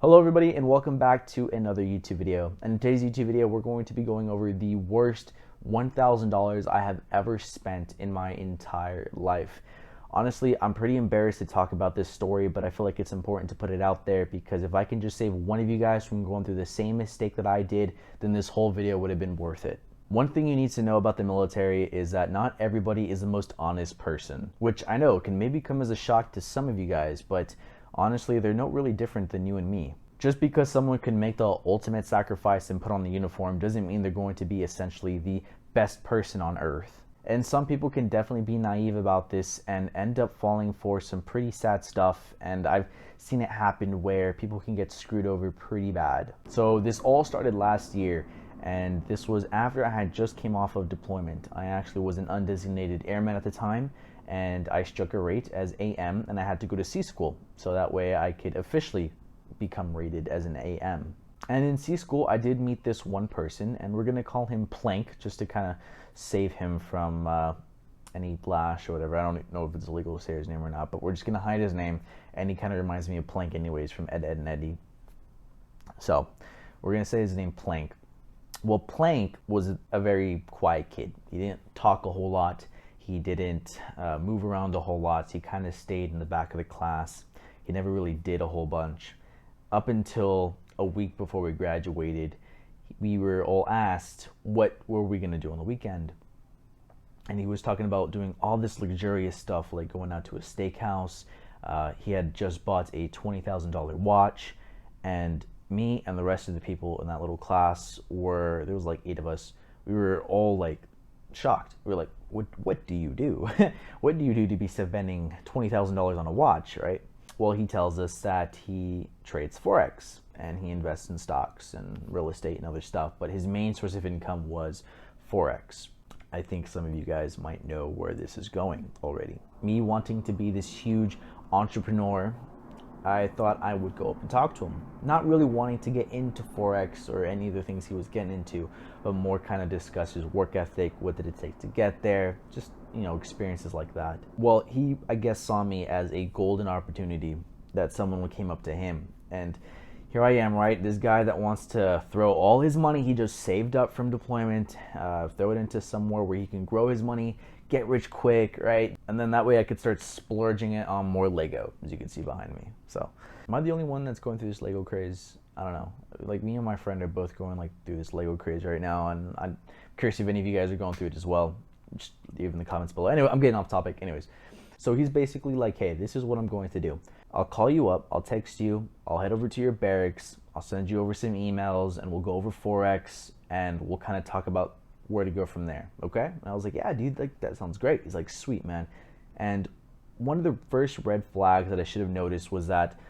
Hello everybody and welcome back to another YouTube video. In today's YouTube video we're going to be going over the worst $1,000 I have ever spent in my entire life. Honestly, I'm pretty embarrassed to talk about this story, but I feel like it's important to put it out there because if I can just save one of you guys from going through the same mistake that I did, then this whole video would have been worth it. One thing you need to know about the military is that not everybody is the most honest person, which I know can maybe come as a shock to some of you guys, but honestly, they're not really different than you and me. Just because someone can make the ultimate sacrifice and put on the uniform doesn't mean they're going to be essentially the best person on earth. And some people can definitely be naive about this and end up falling for some pretty sad stuff, and I've seen it happen where people can get screwed over pretty bad. So this all started last year, and this was after I had just came off of deployment. I actually was an undesignated airman at the time, and I struck a rate as AM, and I had to go to C school, so that way I could officially become rated as an AM. And in C school, I did meet this one person, and we're gonna call him Plank, just to kind of save him from any lash or whatever. I don't know if it's illegal to say his name or not, but we're just gonna hide his name, and he kind of reminds me of Plank anyways from Ed, Edd and Eddy. So we're gonna say his name Plank. Well, Plank was a very quiet kid. He didn't talk a whole lot. He didn't move around a whole lot. He kind of stayed in the back of the class. He never really did a whole bunch. Up until a week before we graduated, we were all asked what were we going to do on the weekend. And he was talking about doing all this luxurious stuff, like going out to a steakhouse. He had just bought a $20,000 watch, and me and the rest of the people in that little class there was like 8 of us. We were all like shocked. We were like, what do you do? What do you do to be spending $20,000 on a watch, right? Well, he tells us that he trades Forex and he invests in stocks and real estate and other stuff, but his main source of income was Forex. I think some of you guys might know where this is going already. Me wanting to be this huge entrepreneur, I thought I would go up and talk to him. Not really wanting to get into Forex or any of the things he was getting into, but more kind of discuss his work ethic, what did it take to get there, just, experiences like that. Well, he, I guess, saw me as a golden opportunity that someone came up to him. And here I am, right? This guy that wants to throw all his money he just saved up from deployment, throw it into somewhere where he can grow his money, get rich quick, right? And then that way I could start splurging it on more Lego, as you can see behind me. So, am I the only one that's going through this Lego craze? I don't know. Like, me and my friend are both going through this Lego craze right now, and I'm curious if any of you guys are going through it as well. Just leave in the comments below. Anyway, I'm getting off topic. Anyways, so he's basically like, hey, this is what I'm going to do. I'll call you up, I'll text you, I'll head over to your barracks, I'll send you over some emails, and we'll go over Forex, and we'll kind of talk about where to go from there, okay? And I was like, yeah, dude, like, that sounds great. He's like, sweet, man. And one of the first red flags that I should have noticed was that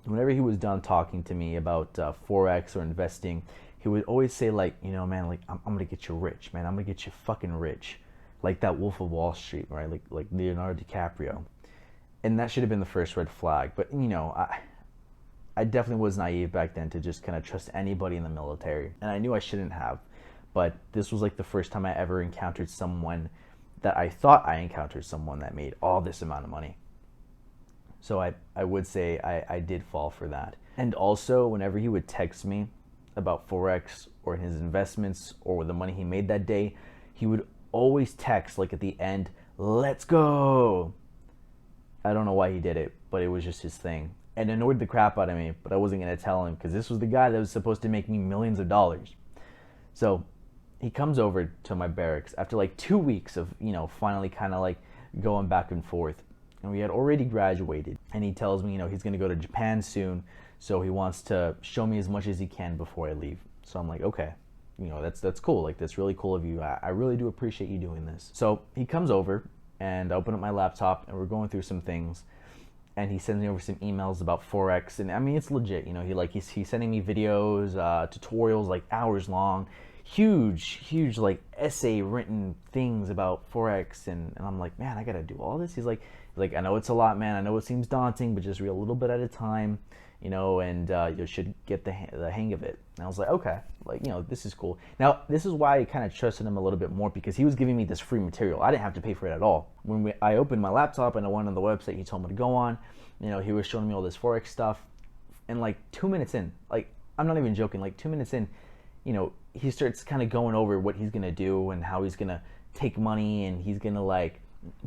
whenever he was done talking to me about Forex or investing, he would always say, like, man, like, I'm gonna get you rich, man. I'm gonna get you fucking rich. Like that Wolf of Wall Street, right? Like Leonardo DiCaprio. And that should have been the first red flag. But, I definitely was naive back then to just kind of trust anybody in the military. And I knew I shouldn't have. But this was like the first time I ever encountered someone that I thought I encountered someone that made all this amount of money. So I would say I did fall for that. And also, whenever he would text me about Forex or his investments or the money he made that day, he would always text, like, at the end, let's go. I don't know why he did it, but it was just his thing. And it annoyed the crap out of me, but I wasn't going to tell him because this was the guy that was supposed to make me millions of dollars. So he comes over to my barracks after like 2 weeks of, finally kind of like going back and forth. And we had already graduated. And he tells me, he's going to go to Japan soon. So he wants to show me as much as he can before I leave. So I'm like, okay, that's cool. Like, that's really cool of you. I really do appreciate you doing this. So he comes over and I open up my laptop and we're going through some things. And he sends me over some emails about Forex. And I mean, it's legit. He's sending me videos, tutorials, like hours long. Huge like essay written things about Forex, and I'm like, man, I gotta do all this. He's like, I know it's a lot, man. I know it seems daunting, but just read a little bit at a time, and you should get the hang of it. And I was like, okay, like, this is cool. Now, this is why I kind of trusted him a little bit more, because he was giving me this free material. I didn't have to pay for it at all. When I opened my laptop and I went on the website he told me to go on, he was showing me all this Forex stuff. And like 2 minutes in, like I'm not even joking, like 2 minutes in, he starts kind of going over what he's gonna do and how he's gonna take money and he's gonna like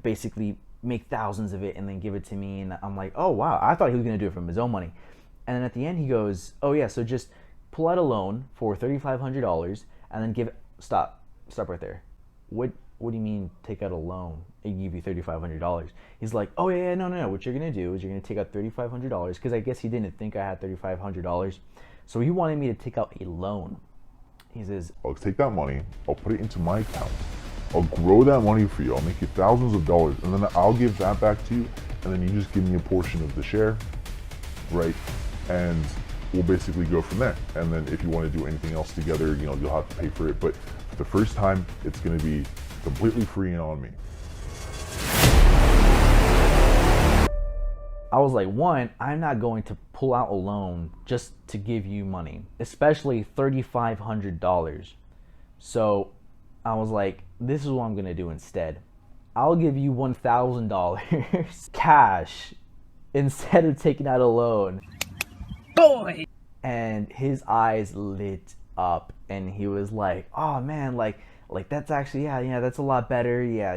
basically make thousands of it and then give it to me. And I'm like, oh wow, I thought he was gonna do it from his own money. And then at the end he goes, oh yeah, so just pull out a loan for $3,500 and then give it. Stop right there. What do you mean take out a loan and give you $3,500? He's like, oh yeah, no. What you're gonna do is you're gonna take out $3,500, because I guess he didn't think I had $3,500, so he wanted me to take out a loan. He says, I'll take that money, I'll put it into my account, I'll grow that money for you, I'll make you thousands of dollars, and then I'll give that back to you, and then you just give me a portion of the share, right? And we'll basically go from there. And then if you want to do anything else together, you'll have to pay for it. But for the first time, it's going to be completely free and on me. I was like, one, I'm not going to pull out a loan just to give you money, especially $3,500. So I was like, this is what I'm going to do instead. I'll give you $1,000 cash instead of taking out a loan. Boy! And his eyes lit up and he was like, oh man, like that's actually, yeah, that's a lot better. Yeah,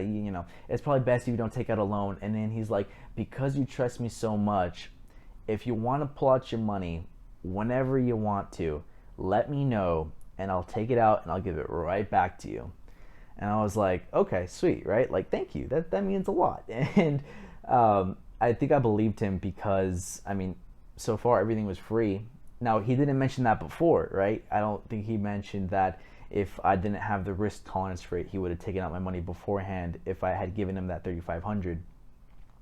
it's probably best if you don't take out a loan. And then he's like, because you trust me so much, if you want to pull out your money whenever you want to, let me know and I'll take it out and I'll give it right back to you. And I was like, okay, sweet, right? Like, thank you. That means a lot. And I think I believed him because, so far everything was free. Now, he didn't mention that before, right? I don't think he mentioned that if I didn't have the risk tolerance for it, he would have taken out my money beforehand if I had given him that $3,500.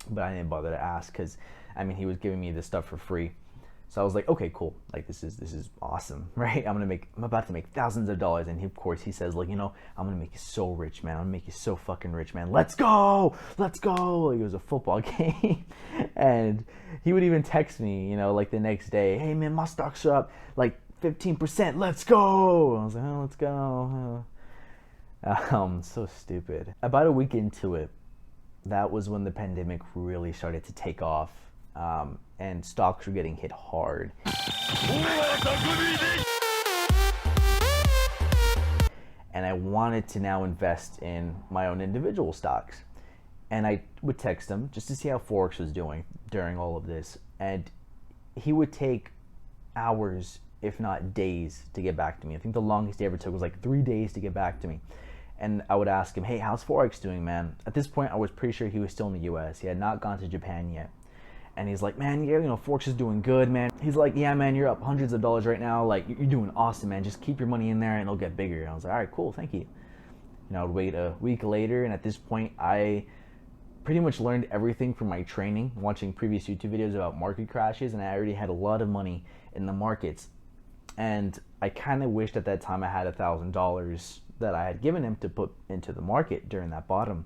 But I didn't bother to ask because, he was giving me this stuff for free. So I was like, okay, cool. Like, this is awesome, right? I'm about to make thousands of dollars. And of course he says, like, I'm gonna make you so rich, man. I'm gonna make you so fucking rich, man. Let's go. Like, it was a football game. And he would even text me, like the next day, hey man, my stocks are up like 15%. Let's go. I was like, oh, let's go. So stupid. About a week into it, that was when the pandemic really started to take off. And stocks were getting hit hard. And I wanted to now invest in my own individual stocks. And I would text him just to see how Forex was doing during all of this. And he would take hours, if not days, to get back to me. I think the longest he ever took was like 3 days to get back to me. And I would ask him, hey, how's Forex doing, man? At this point, I was pretty sure he was still in the US. He had not gone to Japan yet. And he's like, man, yeah, Forex is doing good, man. He's like, yeah, man, you're up hundreds of dollars right now. Like, you're doing awesome, man. Just keep your money in there and it'll get bigger. And I was like, all right, cool, thank you. I would wait a week later, and at this point, I pretty much learned everything from my training, watching previous YouTube videos about market crashes, and I already had a lot of money in the markets. And I kind of wished at that time I had $1,000 that I had given him to put into the market during that bottom.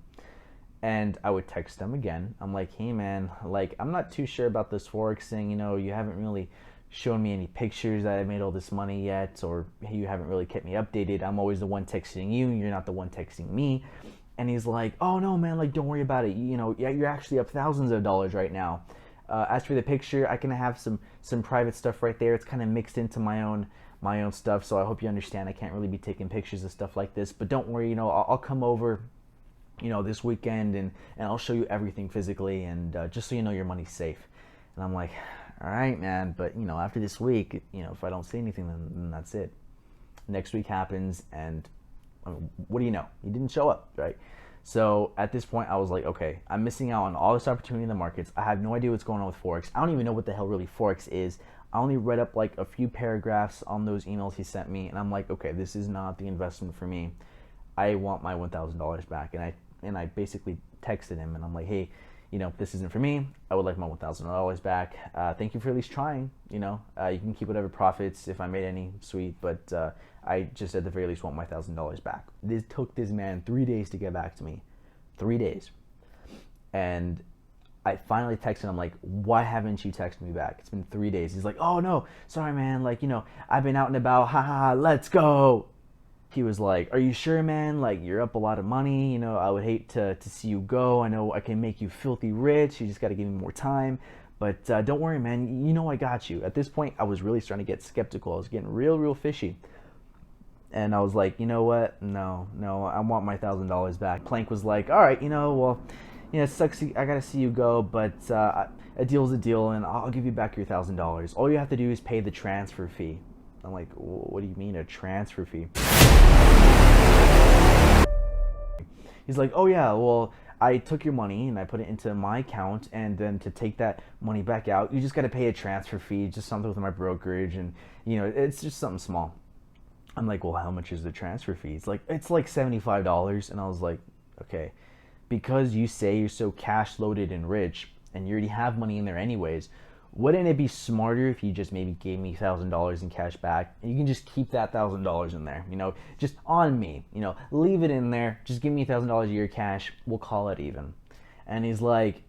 And I would text them again. I'm like, hey man, like, I'm not too sure about this Forex thing. You haven't really shown me any pictures that I made all this money yet, or hey, you haven't really kept me updated. I'm always the one texting you, you're not the one texting me. And he's like, oh no man, like, don't worry about it. Yeah, you're actually up thousands of dollars right now. As for the picture, I can have some private stuff right there. It's kind of mixed into my own stuff, so I hope you understand I can't really be taking pictures of stuff like this. But don't worry, I'll come over this weekend and I'll show you everything physically, and just so you know your money's safe. And I'm like, all right, man, but after this week, if I don't see anything, then that's it. Next week happens, and what do you know? He didn't show up, right? So at this point, I was like, okay, I'm missing out on all this opportunity in the markets. I have no idea what's going on with Forex. I don't even know what the hell really Forex is. I only read up like a few paragraphs on those emails he sent me, and I'm like, okay, this is not the investment for me. I want my $1,000 back. And I basically texted him, and I'm like, hey, this isn't for me. I would like my $1,000 back. Thank you for at least trying. You can keep whatever profits if I made any, sweet. But I just at the very least want my $1,000 back. This took this man 3 days to get back to me. 3 days. And I finally texted him, like, why haven't you texted me back? It's been 3 days. He's like, oh no, sorry man. Like, I've been out and about. Ha, let's go. He was like, are you sure, man? Like, you're up a lot of money. I would hate to see you go. I know I can make you filthy rich. You just got to give me more time. But don't worry, man. You know I got you. At this point, I was really starting to get skeptical. I was getting real fishy. And I was like, you know what? No, I want my $1,000 back. Plank was like, all right, well, it sucks. I gotta see you go, but a deal's a deal, and I'll give you back your $1,000. All you have to do is pay the transfer fee. I'm like, what do you mean a transfer fee? He's like, oh yeah, well, I took your money and I put it into my account, and then to take that money back out, you just got to pay a transfer fee, just something with my brokerage, and it's just something small. I'm like, well, how much is the transfer fee? It's like $75, and I was like, okay, because you say you're so cash loaded and rich, and you already have money in there anyways, wouldn't it be smarter if you just maybe gave me $1,000 in cash back, and you can just keep that $1,000 in there, just on me, leave it in there, just give me $1,000 a year cash, we'll call it even. And he's like,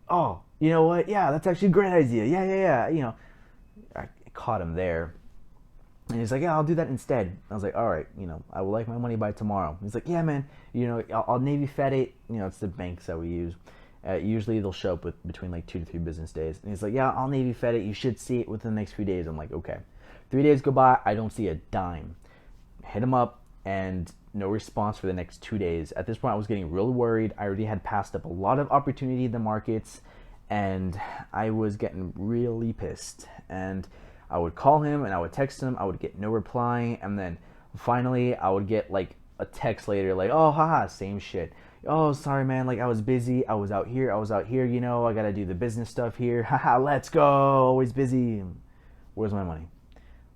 oh, you know what? Yeah, that's actually a great idea. Yeah. I caught him there. And he's like, yeah, I'll do that instead. I was like, all right, I will like my money by tomorrow. He's like, yeah, man, I'll Navy Fed it. It's the banks that we use. Usually they'll show up with between like 2 to 3 business days. And he's like, yeah, I'll Navy Fed it. You should see it within the next few days. I'm like, okay. 3 days go by. I don't see a dime. Hit him up, and no response for the next 2 days. At this point, I was getting really worried. I already had passed up a lot of opportunity in the markets, and I was getting really pissed. And I would call him and I would text him. I would get no reply. And then finally, I would get like a text later, like, oh, haha, same shit. Oh, sorry, man. Like, I was busy. I was out here. I got to do the business stuff here. Haha, let's go. Always busy. Where's my money?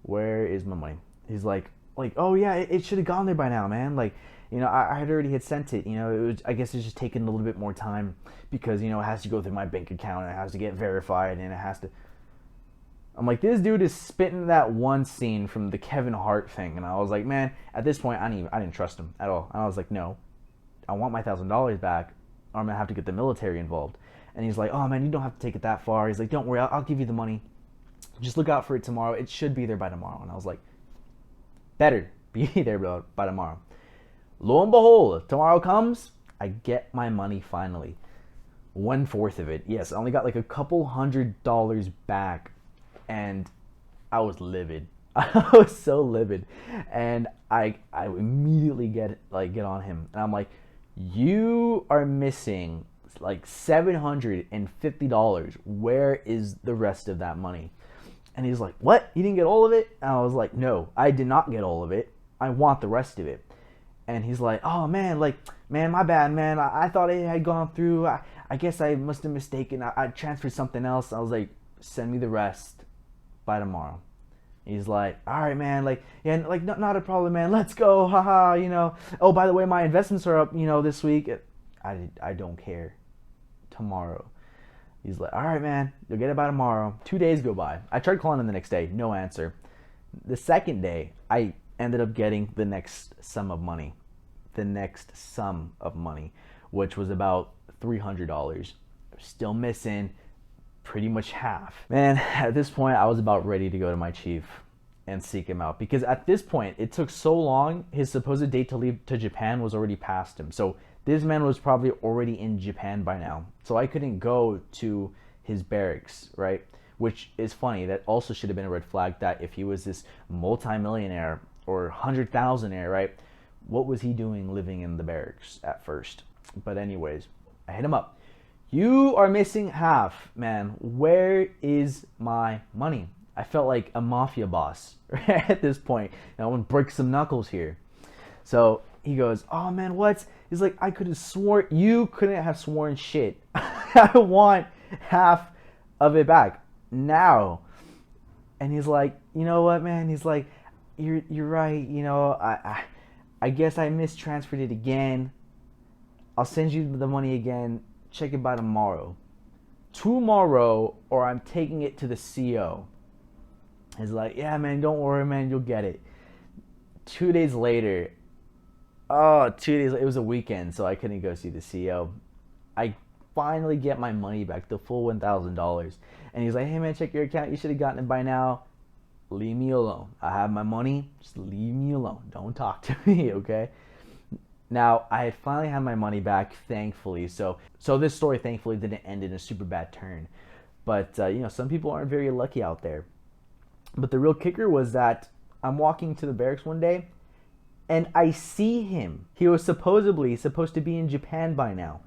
Where is my money? He's like, oh, yeah, it should have gone there by now, man. Like, I had already had sent it. I guess it's just taking a little bit more time because, it has to go through my bank account. And it has to get verified, and it has to. I'm like, this dude is spitting that one scene from the Kevin Hart thing. And I was like, man, at this point, I didn't trust him at all. And I was like, no, I want my $1,000 back, or I'm going to have to get the military involved. And he's like, oh, man, you don't have to take it that far. He's like, don't worry, I'll give you the money. Just look out for it tomorrow. It should be there by tomorrow. And I was like, better be there by tomorrow. Lo and behold, tomorrow comes, I get my money finally. 1/4 of it. Yes, I only got like a couple $100 back. And I was livid. I was so livid. And I immediately get on him. And I'm like, you are missing like $750. Where is the rest of that money? And he's like, what? You didn't get all of it? And I was like, no, I did not get all of it. I want the rest of it. And he's like, oh, man, my bad, man. I thought it had gone through. I guess I must have mistaken. I transferred something else. I was like, send me the rest by tomorrow. He's like, all right, man, not a problem, man, let's go, haha, oh, by the way, my investments are up, this week. I don't care. Tomorrow. He's like, all right, man, you'll get it by tomorrow. 2 days go by. I tried calling him the next day, no answer. The second day, I ended up getting the next sum of money, which was about $300. Still missing pretty much half. Man, at this point, I was about ready to go to my chief and seek him out, because at this point, it took so long. His supposed date to leave to Japan was already past him. So this man was probably already in Japan by now. So I couldn't go to his barracks, right? Which is funny. That also should have been a red flag, that if he was this multimillionaire or 100,000-aire, right? What was he doing living in the barracks at first? But anyways, I hit him up. You are missing half, man. Where is my money? I felt like a mafia boss at this point. I want to break some knuckles here. So he goes, oh, man, what? He's like, I could have sworn. You couldn't have sworn shit. I want half of it back now. And he's like, you know what, man? He's like, you're right. I guess I mistransferred it again. I'll send you the money again. Check it by tomorrow. Tomorrow, or I'm taking it to the CO. He's like, yeah, man, don't worry, man, you'll get it. 2 days later, 2 days, it was a weekend, so I couldn't go see the CO. I finally get my money back, the full $1,000. And he's like, hey, man, check your account. You should have gotten it by now. Leave me alone. I have my money. Just leave me alone. Don't talk to me, okay? Now, I had finally had my money back, thankfully. So this story, thankfully, didn't end in a super bad turn. But, some people aren't very lucky out there. But the real kicker was that I'm walking to the barracks one day and I see him. He was supposedly supposed to be in Japan by now.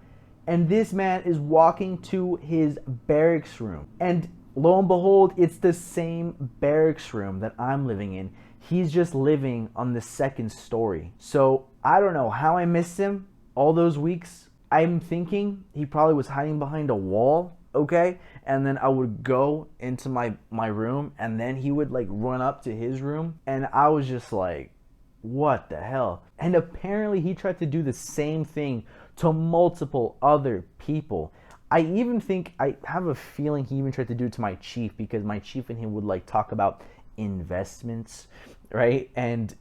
And this man is walking to his barracks room. And lo and behold, it's the same barracks room that I'm living in. He's just living on the second story. So I don't know how I missed him all those weeks. I'm thinking he probably was hiding behind a wall, okay? And then I would go into my room, and then he would like run up to his room, and I was just like, what the hell? And apparently he tried to do the same thing to multiple other people. I even think, I have a feeling he even tried to do it to my chief, because my chief and him would like talk about investments, right? And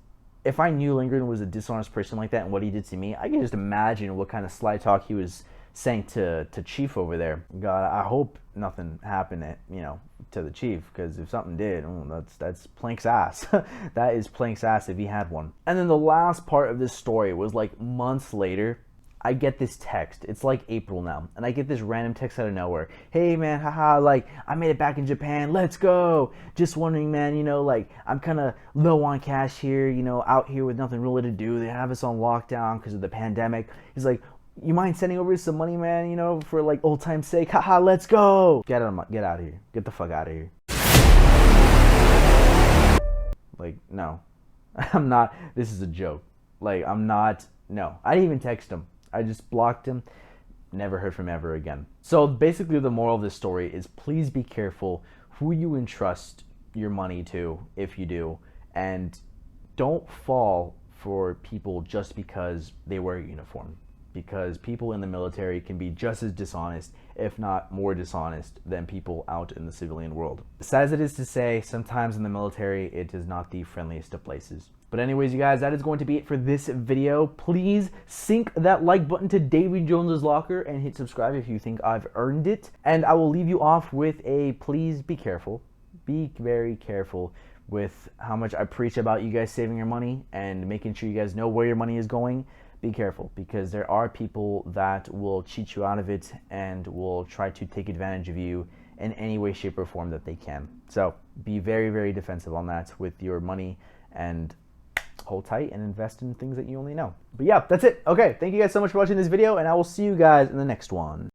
if I knew Lindgren was a dishonest person like that and what he did to me, I can just imagine what kind of sly talk he was saying to Chief over there. God, I hope nothing happened to the Chief, because if something did, that's Plank's ass. That is Plank's ass if he had one. And then the last part of this story was like months later. I get this text. It's like April now, and I get this random text out of nowhere. Hey man, haha, like I made it back in Japan. Let's go. Just wondering, man, like I'm kind of low on cash here, out here with nothing really to do. They have us on lockdown because of the pandemic. He's like, you mind sending over some money, man, for like old time's sake? Haha, let's go. Get out of here. Get the fuck out of here. Like, no. I'm not. This is a joke. Like, I'm not. No. I didn't even text him. I just blocked him. Never heard from him ever again. So basically the moral of this story is, please be careful who you entrust your money to, if you do, and don't fall for people just because they wear a uniform. Because people in the military can be just as dishonest, if not more dishonest, than people out in the civilian world. Sad as it is to say, sometimes in the military, it is not the friendliest of places. But anyways, you guys, that is going to be it for this video. Please sink that like button to Davy Jones's locker and hit subscribe if you think I've earned it. And I will leave you off with a please be careful. Be very careful with how much I preach about you guys saving your money and making sure you guys know where your money is going. Be careful, because there are people that will cheat you out of it and will try to take advantage of you in any way, shape, or form that they can. So be very, very defensive on that with your money, and hold tight and invest in things that you only know. But yeah, that's it. Okay, thank you guys so much for watching this video, and I will see you guys in the next one.